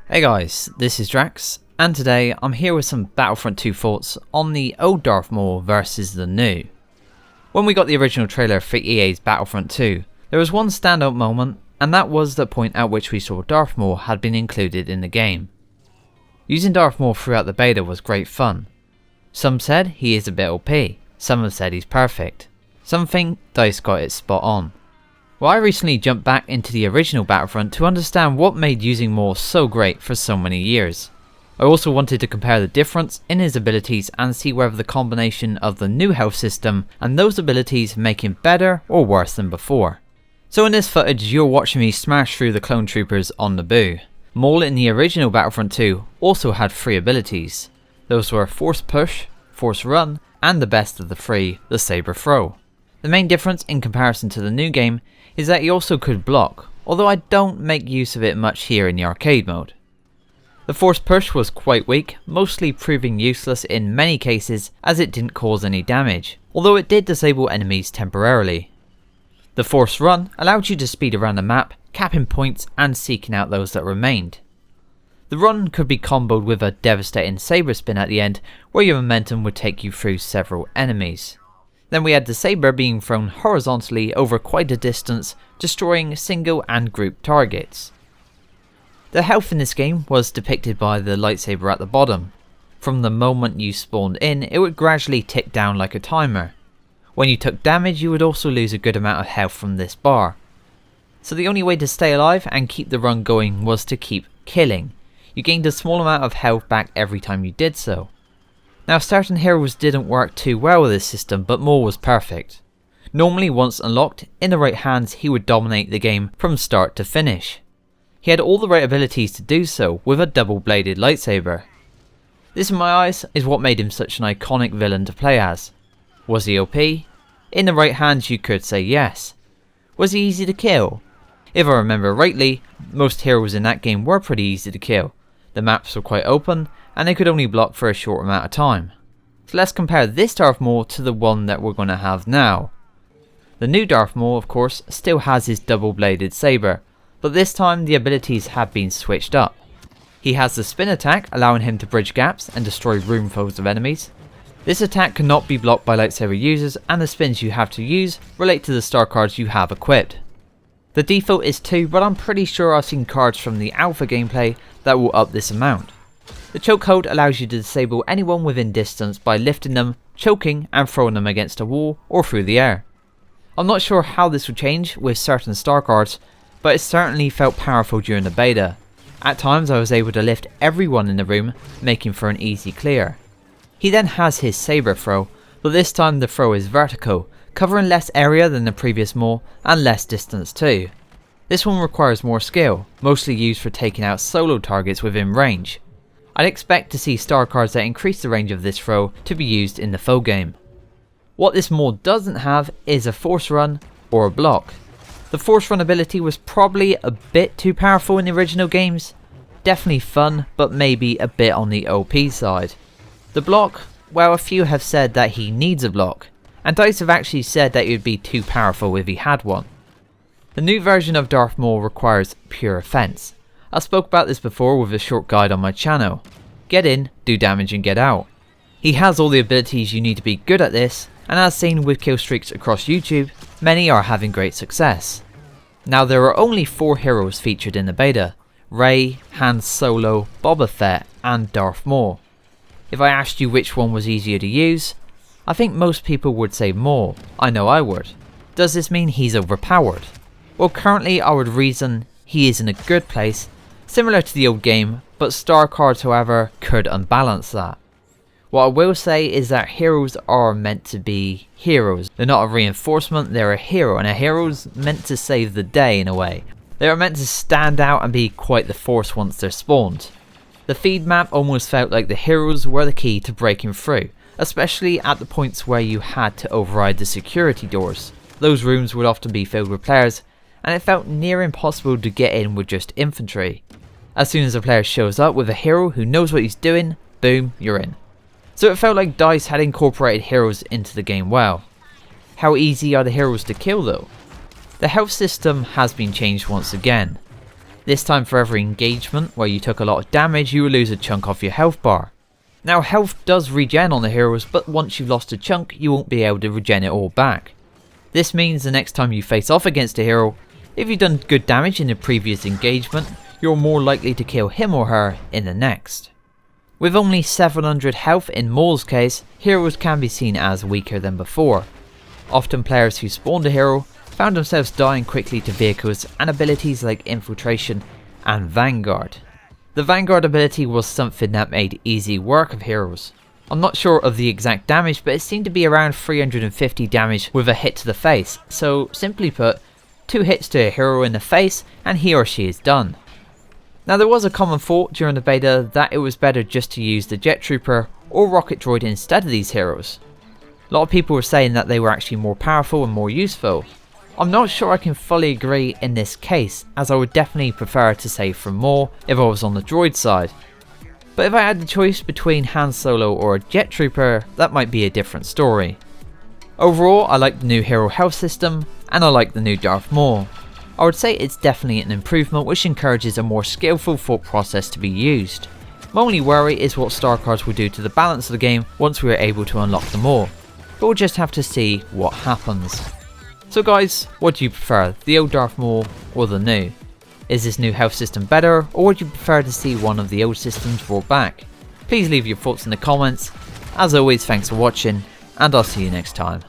Hey guys, this is Drax, and today I'm here with some Battlefront 2 thoughts on the old Darth Maul versus the new. When we got the original trailer for EA's Battlefront 2, there was one standout moment, and that was the point at which we saw Darth Maul had been included in the game. Using Darth Maul throughout the beta was great fun. Some said he is a bit OP, some have said he's perfect. Some think DICE got it spot on. Well, I recently jumped back into the original Battlefront to understand what made using Maul so great for so many years. I also wanted to compare the difference in his abilities and see whether the combination of the new health system and those abilities make him better or worse than before. So in this footage you're watching me smash through the clone troopers on Naboo. Maul in the original Battlefront 2 also had 3 abilities. Those were Force Push, Force Run, and the best of the 3, the Saber Throw. The main difference in comparison to the new game is that he also could block, although I don't make use of it much here in the arcade mode. The Force Push was quite weak, mostly proving useless in many cases as it didn't cause any damage, although it did disable enemies temporarily. The Force Run allowed you to speed around the map, capping points and seeking out those that remained. The Run could be comboed with a devastating Saber Spin at the end, where your momentum would take you through several enemies. Then we had the Saber being thrown horizontally over quite a distance, destroying single and group targets. The health in this game was depicted by the lightsaber at the bottom. From the moment you spawned in, it would gradually tick down like a timer. When you took damage, you would also lose a good amount of health from this bar. So the only way to stay alive and keep the run going was to keep killing. You gained a small amount of health back every time you did so. Now certain heroes didn't work too well with this system, but Maul was perfect. Normally once unlocked, in the right hands he would dominate the game from start to finish. He had all the right abilities to do so with a double-bladed lightsaber. This in my eyes is what made him such an iconic villain to play as. Was he OP? In the right hands you could say yes. Was he easy to kill? If I remember rightly, most heroes in that game were pretty easy to kill. The maps were quite open, and they could only block for a short amount of time. So let's compare this Darth Maul to the one that we're going to have now. The new Darth Maul, of course, still has his double-bladed saber, but this time the abilities have been switched up. He has the spin attack, allowing him to bridge gaps and destroy roomfuls of enemies. This attack cannot be blocked by lightsaber users, and the spins you have to use relate to the star cards you have equipped. The default is 2, but I'm pretty sure I've seen cards from the alpha gameplay that will up this amount. The chokehold allows you to disable anyone within distance by lifting them, choking and throwing them against a wall or through the air. I'm not sure how this will change with certain star cards, but it certainly felt powerful during the beta. At times I was able to lift everyone in the room, making for an easy clear. He then has his saber throw, but this time the throw is vertical, covering less area than the previous Maul and less distance too. This one requires more skill, mostly used for taking out solo targets within range. I'd expect to see star cards that increase the range of this throw to be used in the full game. What this Maul doesn't have is a Force Run or a block. The Force Run ability was probably a bit too powerful in the original games. Definitely fun, but maybe a bit on the OP side. The block, well, a few have said that he needs a block, and DICE have actually said that it would be too powerful if he had one. The new version of Darth Maul requires pure offense. I spoke about this before with a short guide on my channel. Get in, do damage and get out. He has all the abilities you need to be good at this, and as seen with kill streaks across YouTube, many are having great success. Now there are only 4 heroes featured in the beta: Rey, Han Solo, Boba Fett and Darth Maul. If I asked you which one was easier to use, I think most people would say Maul. I know I would. Does this mean he's overpowered? Well, currently I would reason he is in a good place, similar to the old game, but star cards however could unbalance that. What I will say is that heroes are meant to be heroes. They're not a reinforcement, they're a hero, and a hero's meant to save the day in a way. They are meant to stand out and be quite the force once they're spawned. The feed map almost felt like the heroes were the key to breaking through, especially at the points where you had to override the security doors. Those rooms would often be filled with players, and it felt near impossible to get in with just infantry. As soon as a player shows up with a hero who knows what he's doing, boom, you're in. So it felt like DICE had incorporated heroes into the game well. How easy are the heroes to kill though? The health system has been changed once again. This time for every engagement where you took a lot of damage, you will lose a chunk off your health bar. Now health does regen on the heroes, but once you've lost a chunk, you won't be able to regen it all back. This means the next time you face off against a hero, if you've done good damage in the previous engagement, you're more likely to kill him or her in the next. With only 700 health in Maul's case, heroes can be seen as weaker than before. Often players who spawned a hero found themselves dying quickly to vehicles and abilities like Infiltration and Vanguard. The Vanguard ability was something that made easy work of heroes. I'm not sure of the exact damage, but it seemed to be around 350 damage with a hit to the face, so simply put, 2 hits to a hero in the face and he or she is done. Now there was a common thought during the beta that it was better just to use the Jet Trooper or Rocket Droid instead of these heroes. A lot of people were saying that they were actually more powerful and more useful. I'm not sure I can fully agree in this case, as I would definitely prefer to save from Maul if I was on the droid side. But if I had the choice between Han Solo or a Jet Trooper, that might be a different story. Overall, I like the new hero health system, and I like the new Darth Maul. I would say it's definitely an improvement which encourages a more skillful thought process to be used. My only worry is what star cards will do to the balance of the game once we are able to unlock them all, but we'll just have to see what happens. So guys, what do you prefer, the old Darth Maul or the new? Is this new health system better, or would you prefer to see one of the old systems brought back? Please leave your thoughts in the comments. As always, thanks for watching, and I'll see you next time.